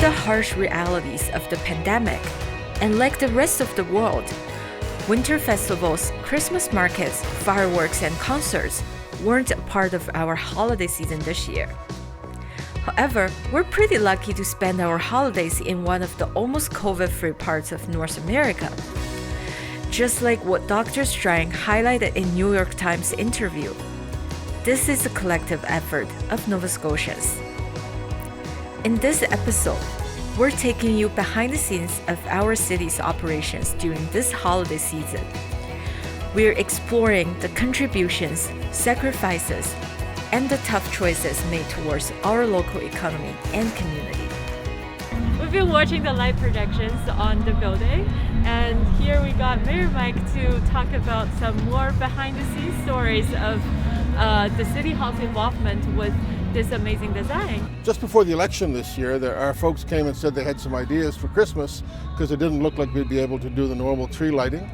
the harsh realities of the pandemic, and like the rest of the world, winter festivals, Christmas markets, fireworks, and concerts weren't a part of our holiday season this year. However, we're pretty lucky to spend our holidays in one of the almost COVID-free parts of North America. Just like what Dr. Strang highlighted in New York Times interview, this is a collective effort of Nova Scotians. In this episode, we're taking you behind the scenes of our city's operations during this holiday season. We're exploring the contributions, sacrifices, and the tough choices made towards our local economy and community. We've been watching the light projections on the building, and here we got Mayor Mike to talk about some more behind-the-scenes stories of the City Hall's involvement with this amazing design. Just before the election this year, our folks came and said they had some ideas for Christmas because it didn't look like we'd be able to do the normal tree lighting.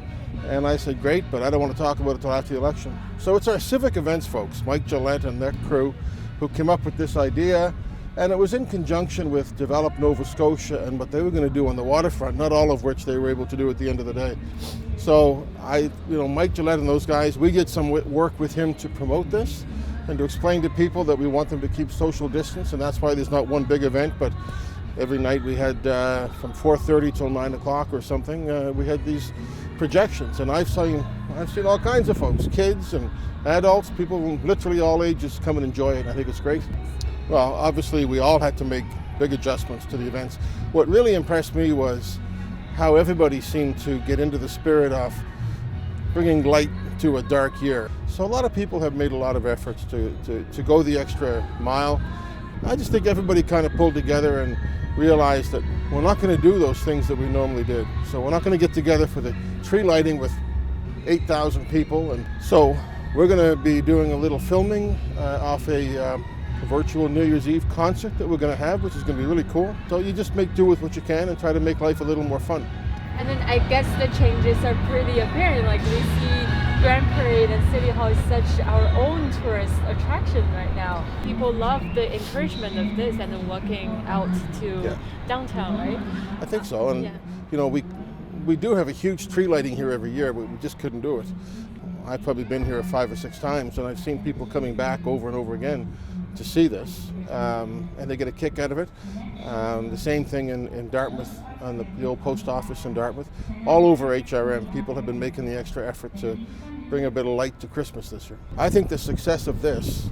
And I said, great, but I don't want to talk about it until after the election. So it's our civic events folks, Mike Gillette and their crew, who came up with this idea. And it was in conjunction with Develop Nova Scotia and what they were going to do on the waterfront, not all of which they were able to do at the end of the day. So Mike Gillette and those guys, we did some work with him to promote this and to explain to people that we want them to keep social distance. And that's why there's not one big event, but every night we had from 4:30 till 9 o'clock or something, we had these projections. And I've seen all kinds of folks, kids and adults, people from literally all ages come and enjoy it. I think it's great. Well, obviously we all had to make big adjustments to the events. What really impressed me was how everybody seemed to get into the spirit of bringing light to a dark year. So a lot of people have made a lot of efforts to go the extra mile. I just think everybody kind of pulled together and realized that we're not going to do those things that we normally did. So we're not going to get together for the tree lighting with 8,000 people. And so we're going to be doing a little filming off a virtual New Year's Eve concert that we're going to have, which is going to be really cool. So you just make do with what you can and try to make life a little more fun. And then I guess the changes are pretty apparent. Like we see Grand Parade and City Hall is such our own tourist attraction right now. People love the encouragement of this and then walking out to downtown, right? I think so. And we do have a huge tree lighting here every year, but we just couldn't do it. I've probably been here 5 or 6 times, and I've seen people coming back over and over again to see this, and they get a kick out of it. The same thing in Dartmouth, on the old post office in Dartmouth. All over HRM, people have been making the extra effort to bring a bit of light to Christmas this year. I think the success of this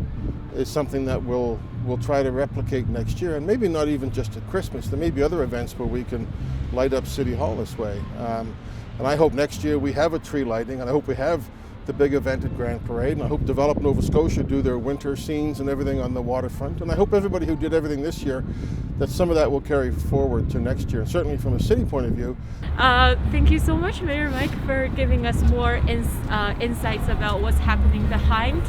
is something that we'll try to replicate next year, and maybe not even just at Christmas. There may be other events where we can light up City Hall this way. And I hope next year we have a tree lighting, and I hope we have the big event at Grand Parade, and I hope Develop Nova Scotia do their winter scenes and everything on the waterfront. And I hope everybody who did everything this year, that some of that will carry forward to next year, and certainly from a city point of view. Thank you so much, Mayor Mike, for giving us more insights about what's happening behind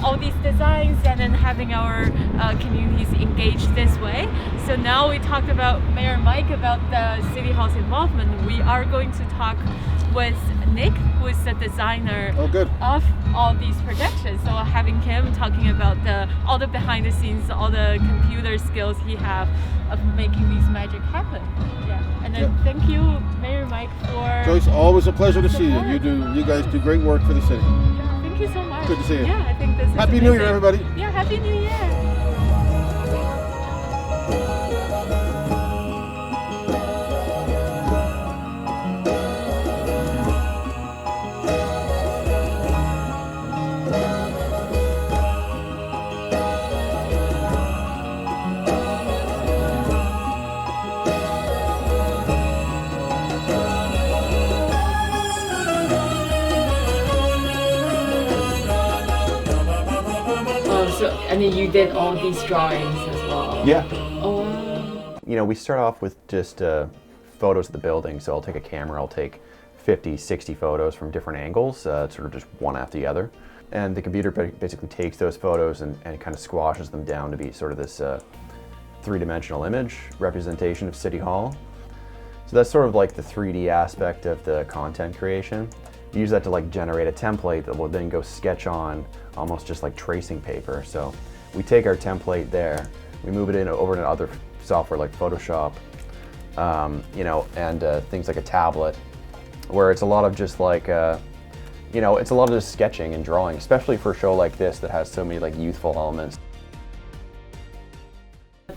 all these designs and then having our communities engaged this way. So now we talked about Mayor Mike about the City Hall's involvement. We are going to talk with Nick, who is the designer of all these projections. So having him talking about all the behind the scenes, all the computer skills he have of making these magic happen. Yeah. And then thank you, Mayor Mike, for Joyce, always a pleasure to see you. You guys do great work for the city. Yeah, thank you so much. Good to see you. Yeah, I think this is Happy amazing. New Year, everybody. Yeah, Happy New Year. And then you did all these drawings as well? Yeah. Oh, wow. We start off with just photos of the building. So I'll take a camera, I'll take 50, 60 photos from different angles, sort of just one after the other. And the computer basically takes those photos and kind of squashes them down to be sort of this three-dimensional image representation of City Hall. So that's sort of like the 3D aspect of the content creation. You use that to like generate a template that will then go sketch on almost just like tracing paper. So we take our template there, we move it over to other software like Photoshop, and things like a tablet, where it's a lot of just like, it's a lot of just sketching and drawing, especially for a show like this that has so many like youthful elements.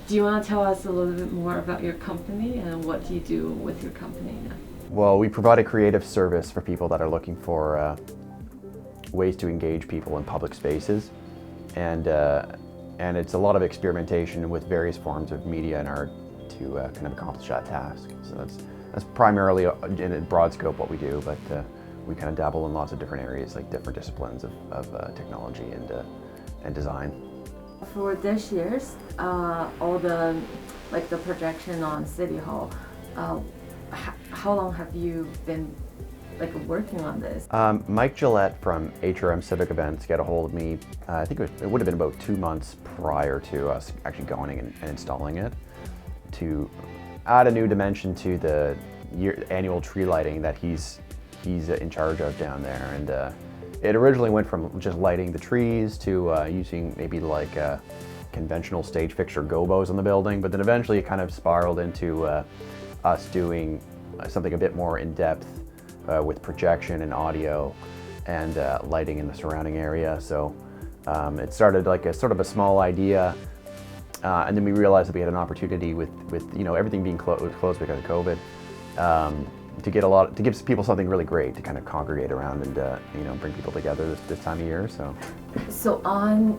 Do you want to tell us a little bit more about your company and what do you do with your company now? Well, we provide a creative service for people that are looking for ways to engage people in public spaces, and it's a lot of experimentation with various forms of media and art to kind of accomplish that task. So that's primarily in a broad scope what we do, but we kind of dabble in lots of different areas, like different disciplines of technology and design. For this year's, all the projection on City Hall, how long have you been working on this? Mike Gillette from HRM Civic Events got a hold of me, I think it would have been about 2 months prior to us actually going and installing it, to add a new dimension to the annual tree lighting that he's in charge of down there. And it originally went from just lighting the trees to using maybe like conventional stage fixture gobos on the building, but then eventually it kind of spiraled into us doing something a bit more in depth with projection and audio and lighting in the surrounding area. So it started like a sort of a small idea, and then we realized that we had an opportunity with everything being closed because of COVID, to give people something really great to kind of congregate around and bring people together this time of year. So on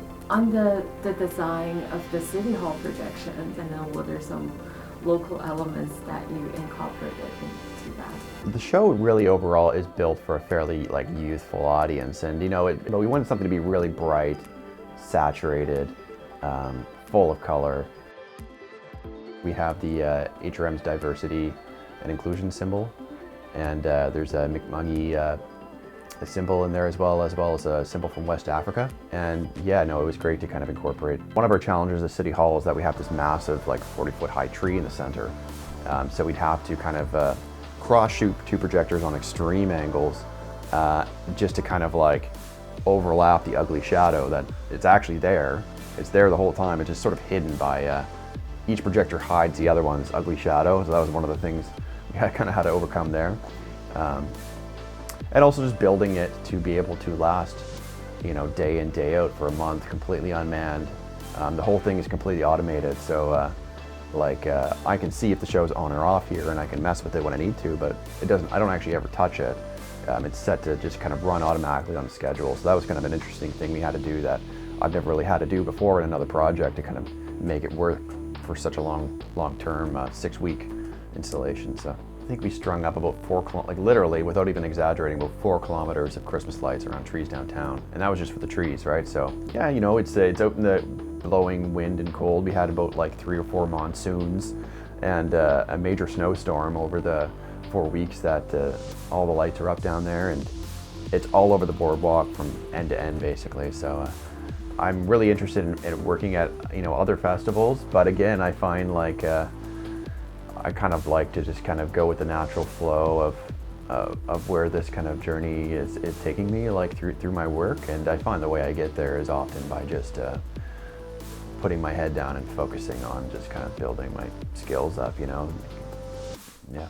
the design of the City Hall projections, and then what are some local elements that you incorporated into that? The show really overall is built for a fairly youthful audience, and we wanted something to be really bright, saturated, full of color. We have the HRM's diversity and inclusion symbol, and there's a McMungy a symbol in there as well as a symbol from West Africa. And it was great to kind of incorporate. One of our challenges at City Hall is that we have this massive 40-foot high tree in the center. So we'd have to kind of cross-shoot two projectors on extreme angles just to kind of overlap the ugly shadow that it's actually there. It's there the whole time. It's just sort of hidden by each projector hides the other one's ugly shadow. So that was one of the things we kind of had to overcome there. And also just building it to be able to last, day in, day out for a month, completely unmanned. The whole thing is completely automated, so I can see if the show's on or off here, and I can mess with it when I need to, but I don't actually ever touch it. It's set to just kind of run automatically on the schedule. So that was kind of an interesting thing we had to do that I've never really had to do before in another project to kind of make it work for such a long-term 6-week installation. So I think we strung up about literally, without even exaggerating, about 4 kilometers of Christmas lights around trees downtown. And that was just for the trees, right? So yeah, it's out in the blowing wind and cold. We had about 3 or 4 monsoons and a major snowstorm over the 4 weeks that all the lights are up down there, and it's all over the boardwalk from end to end basically. So I'm really interested in working at other festivals, but again, I find I kind of like to just kind of go with the natural flow of where this kind of journey is taking me, through my work, and I find the way I get there is often by just putting my head down and focusing on just kind of building my skills up, Yeah.